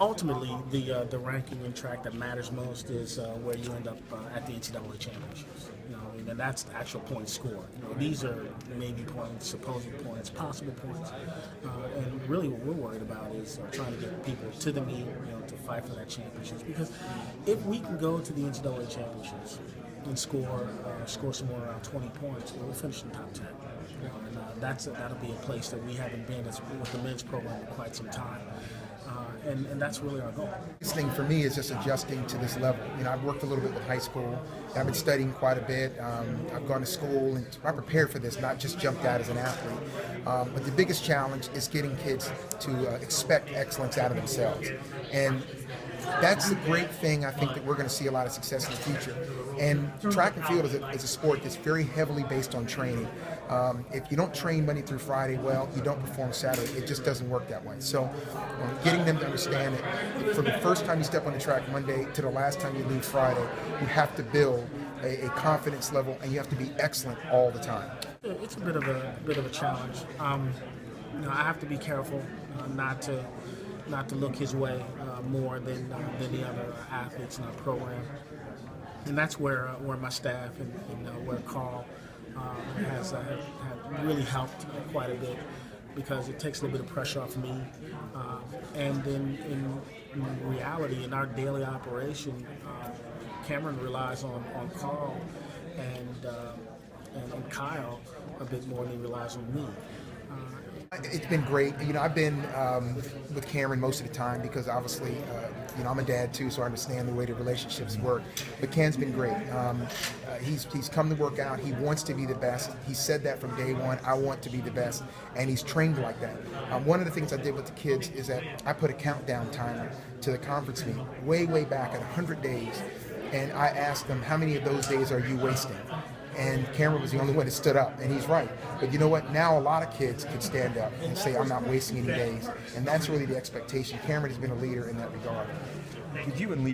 Ultimately, the ranking in track that matters most is where you end up at the NCAA championships. And that's the actual point score. These are maybe points, supposed points, possible points, and really what we're worried about is trying to get people to the meet, to fight for that championships. Because if we can go to the NCAA championships and score somewhere around 20 points, we'll finish in the top 10. That'll be a place that we haven't been with the men's program for quite some time. And that's really our goal. This thing for me is just adjusting to this level. I've worked a little bit with high school. I've been studying quite a bit. I've gone to school and I prepared for this, not just jumped out as an athlete. But the biggest challenge is getting kids to expect excellence out of themselves. And that's the great thing. I think that we're going to see a lot of success in the future. And track and field is a sport that's very heavily based on training. If you don't train Monday through Friday well, you don't perform Saturday. It just doesn't work that way. So getting them to understand that from the first time you step on the track Monday to the last time you leave Friday, you have to build a confidence level and you have to be excellent all the time. It's a bit of a challenge. I have to be careful not to look his way more than the other athletes in our program, and that's where my staff and where Carl have really helped quite a bit, because it takes a little bit of pressure off me, and then in reality, in our daily operation, Cameron relies on Carl and Kyle a bit more than he relies on me. It's been great. I've been with Cameron most of the time because obviously, I'm a dad too, so I understand the way the relationships work. But Cam's been great. He's come to work out. He wants to be the best. He said that from day one. I want to be the best, and he's trained like that. One of the things I did with the kids is that I put a countdown timer to the conference meet way back at 100 days, and I asked them, how many of those days are you wasting? And Cameron was the only one that stood up, and he's right. But you know what? Now a lot of kids can stand up and say, I'm not wasting any days. And that's really the expectation. Cameron has been a leader in that regard. Could you and Lee